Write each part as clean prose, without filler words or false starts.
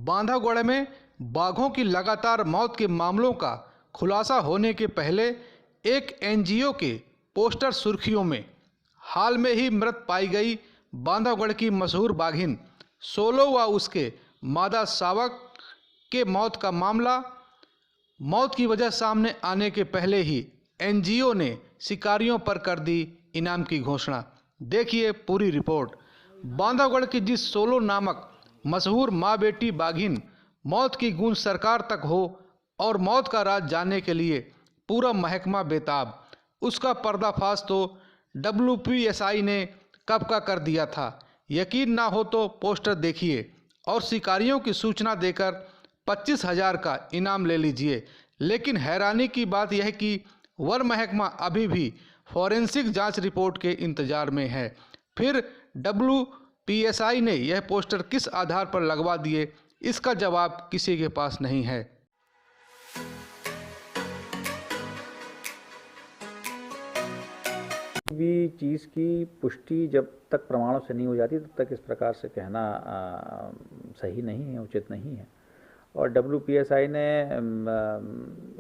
बांधवगढ़ में बाघों की लगातार मौत के मामलों का खुलासा होने के पहले एक एनजीओ के पोस्टर सुर्खियों में। हाल में ही मृत पाई गई बांधवगढ़ की मशहूर बाघिन सोलो व उसके मादा शावक के मौत का मामला, मौत की वजह सामने आने के पहले ही एनजीओ ने शिकारियों पर कर दी इनाम की घोषणा। देखिए पूरी रिपोर्ट। बांधवगढ़ की जिस सोलो नामक मशहूर माँ बेटी बाघिन मौत की गूंज सरकार तक हो और मौत का राज जानने के लिए पूरा महकमा बेताब, उसका पर्दाफाश तो WPSI ने कब का कर दिया था। यकीन ना हो तो पोस्टर देखिए और शिकारियों की सूचना देकर 25,000 का इनाम ले लीजिए। लेकिन हैरानी की बात यह कि वन महकमा अभी भी फॉरेंसिक जांच रिपोर्ट के इंतजार में है। फिर WPSI ने यह पोस्टर किस आधार पर लगवा दिए, इसका जवाब किसी के पास नहीं है। भी चीज़ की पुष्टि जब तक प्रमाणों से नहीं हो जाती तब तक इस प्रकार से कहना सही नहीं है, उचित नहीं है। और WPSI ने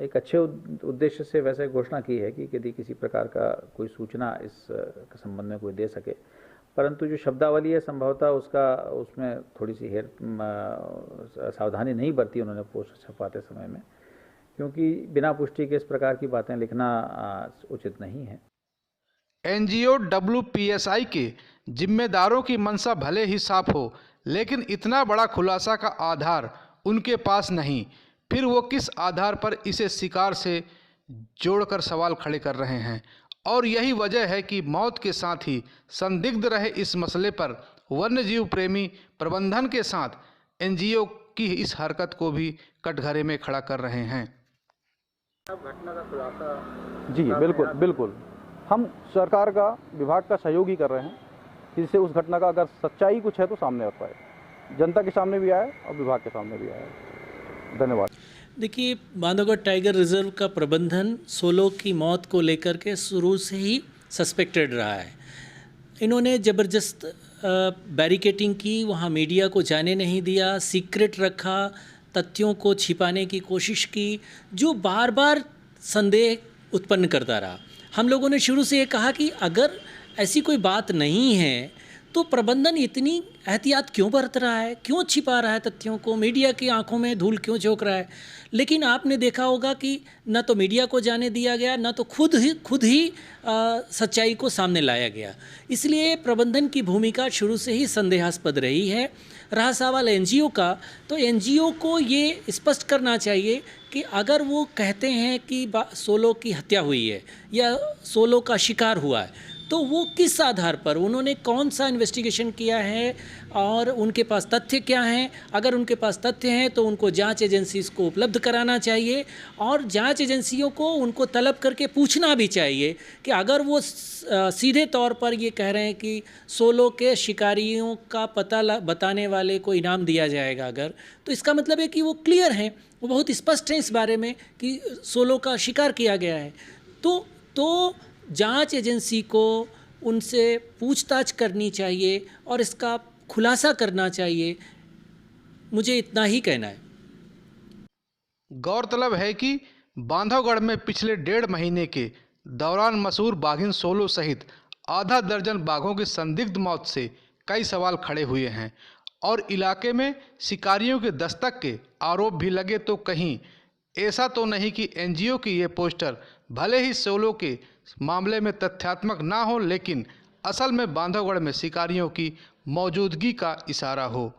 एक अच्छे उद्देश्य से वैसे घोषणा की है कि यदि किसी प्रकार का कोई सूचना इस संबंध में कोई दे सके, परंतु जो शब्दावली है संभवतः उसमें थोड़ी सी सावधानी नहीं बरती उन्होंने पोस्टर छपवाते समय में, क्योंकि बिना पुष्टि के इस प्रकार की बातें लिखना उचित नहीं है। एनजीओ WPSI के जिम्मेदारों की मंशा भले ही साफ हो, लेकिन इतना बड़ा खुलासा का आधार उनके पास नहीं। फिर वो किस आधार पर इसे शिकार से जोड़कर सवाल खड़े कर रहे हैं। और यही वजह है कि मौत के साथ ही संदिग्ध रहे इस मसले पर वन्यजीव प्रेमी प्रबंधन के साथ एनजीओ की इस हरकत को भी कटघरे में खड़ा कर रहे हैं। घटना का खुलासा जी बिल्कुल हम सरकार का विभाग का सहयोग ही कर रहे हैं, जिससे उस घटना का अगर सच्चाई कुछ है तो सामने आ पाए, जनता के सामने भी आए और विभाग के सामने भी आए। धन्यवाद। देखिए, बांधवगढ़ टाइगर रिजर्व का प्रबंधन सोलो की मौत को लेकर के शुरू से ही सस्पेक्टेड रहा है। इन्होंने ज़बरदस्त बैरिकेटिंग की, वहाँ मीडिया को जाने नहीं दिया, सीक्रेट रखा, तथ्यों को छिपाने की कोशिश की, जो बार बार संदेह उत्पन्न करता रहा। हम लोगों ने शुरू से ये कहा कि अगर ऐसी कोई बात नहीं है तो प्रबंधन इतनी एहतियात क्यों बरत रहा है, क्यों छिपा रहा है तथ्यों को, मीडिया की आंखों में धूल क्यों झोंक रहा है। लेकिन आपने देखा होगा कि न तो मीडिया को जाने दिया गया, न तो खुद ही सच्चाई को सामने लाया गया। इसलिए प्रबंधन की भूमिका शुरू से ही संदेहास्पद रही है। रहा सवाल एनजीओ का, तो एनजीओ को ये स्पष्ट करना चाहिए कि अगर वो कहते हैं कि सोलो की हत्या हुई है या सोलो का शिकार हुआ है, तो वो किस आधार पर, उन्होंने कौन सा इन्वेस्टिगेशन किया है और उनके पास तथ्य क्या हैं। अगर उनके पास तथ्य हैं तो उनको जांच एजेंसीज को उपलब्ध कराना चाहिए और जांच एजेंसियों को उनको तलब करके पूछना भी चाहिए कि अगर वो सीधे तौर पर ये कह रहे हैं कि सोलो के शिकारियों का पता बताने वाले को इनाम दिया जाएगा, अगर तो इसका मतलब है कि वो क्लियर हैं, वो बहुत स्पष्ट हैं इस बारे में कि सोलो का शिकार किया गया है। तो जांच एजेंसी को उनसे पूछताछ करनी चाहिए और इसका खुलासा करना चाहिए। मुझे इतना ही कहना है। गौरतलब है कि बांधवगढ़ में पिछले 1.5 महीने के दौरान मशहूर बाघिन सोलो सहित आधा दर्जन बाघों की संदिग्ध मौत से कई सवाल खड़े हुए हैं और इलाके में शिकारियों के दस्तक के आरोप भी लगे। तो कहीं ऐसा तो नहीं कि एनजीओ की ये पोस्टर भले ही सोलो के मामले में तथ्यात्मक ना हो, लेकिन असल में बांधवगढ़ में शिकारियों की मौजूदगी का इशारा हो।